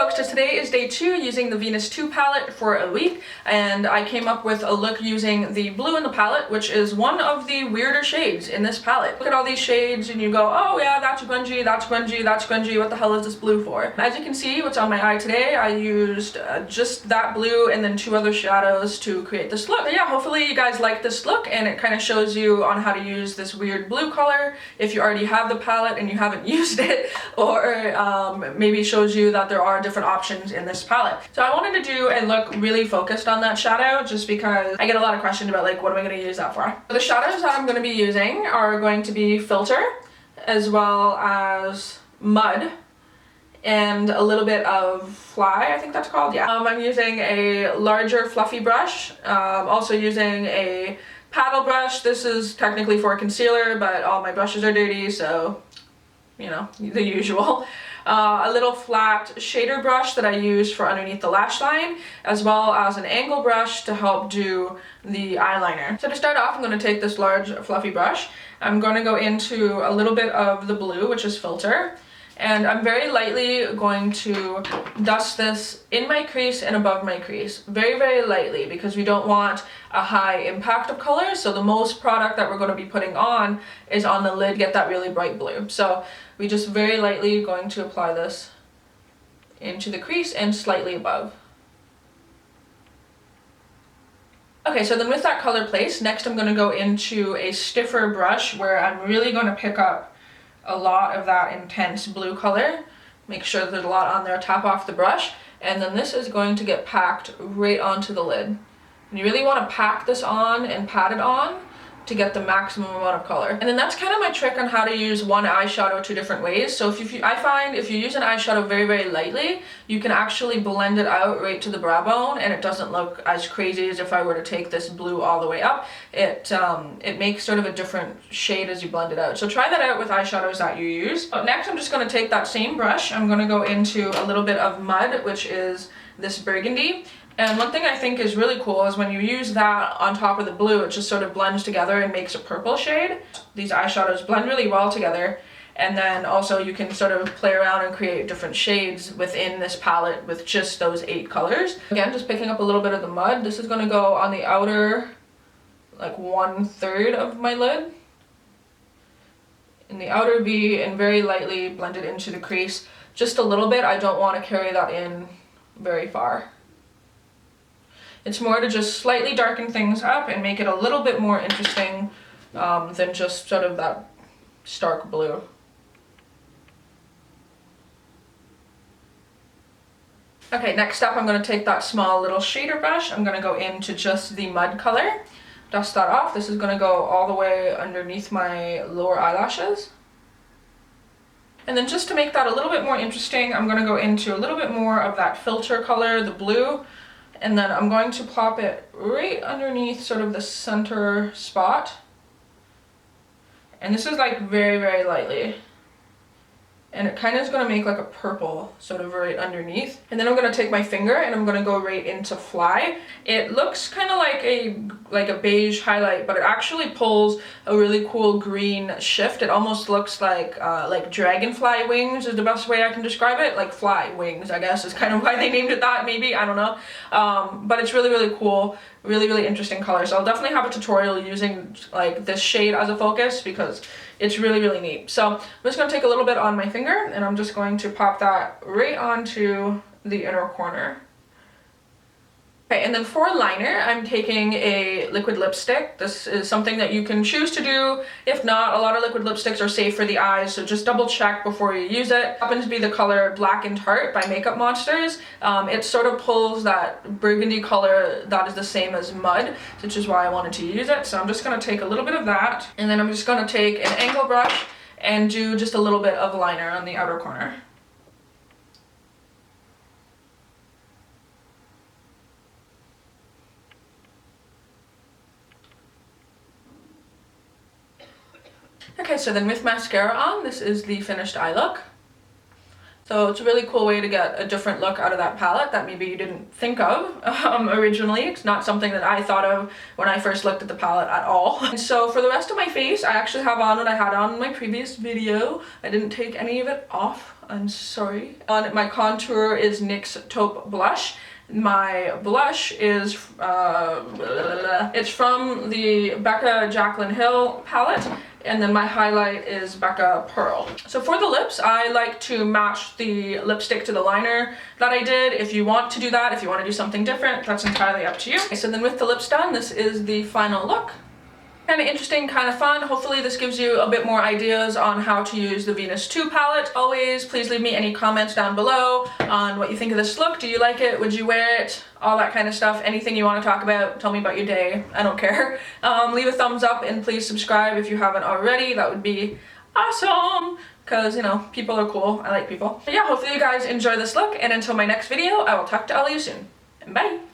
folks, so today is day 2 using the Venus 2 palette for a week, and I came up with a look using the blue in the palette, which is one of the weirder shades in this palette. Look at all these shades and you go, oh yeah, that's grungy, that's grungy, that's grungy, what the hell is this blue for? As you can see, what's on my eye today, I used just that blue and then 2 other shadows to create this look. So yeah, hopefully you guys like this look, and it kind of shows you on how to use this weird blue color if you already have the palette and you haven't used it, or maybe shows you that there are different options in this palette. So I wanted to do a look really focused on that shadow just because I get a lot of questions about like, what am I going to use that for? So the shadows that I'm going to be using are going to be Filter, as well as Mud, and a little bit of Fly, I think that's called, yeah. I'm using a larger fluffy brush, also using a paddle brush. This is technically for concealer, but all my brushes are dirty, so you know, the usual. A little flat shader brush that I use for underneath the lash line, as well as an angle brush to help do the eyeliner. So to start off, I'm going to take this large fluffy brush. I'm going to go into a little bit of the blue, which is Filter, and I'm very lightly going to dust this in my crease and above my crease. Very, very lightly, because we don't want a high impact of color, so the most product that we're going to be putting on is on the lid, get that really bright blue. So we just very lightly going to apply this into the crease and slightly above. Okay, so then with that color placed, next I'm going to go into a stiffer brush where I'm really going to pick up a lot of that intense blue color. Make sure that there's a lot on there, tap off the brush, and then this is going to get packed right onto the lid. And you really want to pack this on and pat it on to get the maximum amount of color. And then that's kind of my trick on how to use one eyeshadow 2 different ways. So I find if you use an eyeshadow very, very lightly, you can actually blend it out right to the brow bone, and it doesn't look as crazy as if I were to take this blue all the way up. It makes sort of a different shade as you blend it out. So try that out with eyeshadows that you use. But next I'm just going to take that same brush. I'm going to go into a little bit of Mud, which is this burgundy. And one thing I think is really cool is when you use that on top of the blue, it just sort of blends together and makes a purple shade. These eyeshadows blend really well together, and then also you can sort of play around and create different shades within this palette with just those 8 colors. Again, just picking up a little bit of the Mud. This is going to go on the outer, like 1/3 of my lid, in the outer V, and very lightly blend it into the crease. Just a little bit. I don't want to carry that in very far. It's more to just slightly darken things up and make it a little bit more interesting than just sort of that stark blue. Okay, next up I'm going to take that small little shader brush. I'm going to go into just the Mud color. Dust that off. This is going to go all the way underneath my lower eyelashes. And then just to make that a little bit more interesting, I'm going to go into a little bit more of that Filter color, the blue. And then I'm going to plop it right underneath sort of the center spot. And this is like very, very lightly. And it kind of is going to make like a purple sort of right underneath. And then I'm going to take my finger and I'm going to go right into Fly. It looks kind of like a beige highlight, but it actually pulls a really cool green shift. It almost looks like dragonfly wings is the best way I can describe it. Like fly wings, I guess, is kind of why they named it that, maybe, I don't know. But it's really, really cool. Really, really interesting color. So I'll definitely have a tutorial using like this shade as a focus because it's really, really neat. So I'm just going to take a little bit on my finger and I'm just going to pop that right onto the inner corner. Okay, and then for liner, I'm taking a liquid lipstick. This is something that you can choose to do. If not, a lot of liquid lipsticks are safe for the eyes, so just double check before you use it. It happens to be the color Black and Tart by Makeup Monsters. It sort of pulls that burgundy color that is the same as Mud, which is why I wanted to use it. So I'm just going to take a little bit of that, and then I'm just going to take an angle brush and do just a little bit of liner on the outer corner. Okay, so then with mascara on, this is the finished eye look. So it's a really cool way to get a different look out of that palette that maybe you didn't think of originally. It's not something that I thought of when I first looked at the palette at all. And so for the rest of my face, I actually have on what I had on in my previous video. I didn't take any of it off, I'm sorry. On my contour is NYX Taupe Blush. My blush is, it's from the Becca Jaclyn Hill palette, and then my highlight is Becca Pearl. So for the lips, I like to match the lipstick to the liner that I did. If you want to do that, if you want to do something different, that's entirely up to you. Okay, so then with the lips done, this is the final look. Kind of interesting, kind of fun. Hopefully this gives you a bit more ideas on how to use the Venus 2 palette. Always, please leave me any comments down below on what you think of this look. Do you like it? Would you wear it? All that kind of stuff. Anything you want to talk about, tell me about your day. I don't care. Leave a thumbs up and please subscribe if you haven't already. That would be awesome, because, you know, people are cool. I like people. But yeah, hopefully you guys enjoy this look, and until my next video, I will talk to all of you soon. Bye!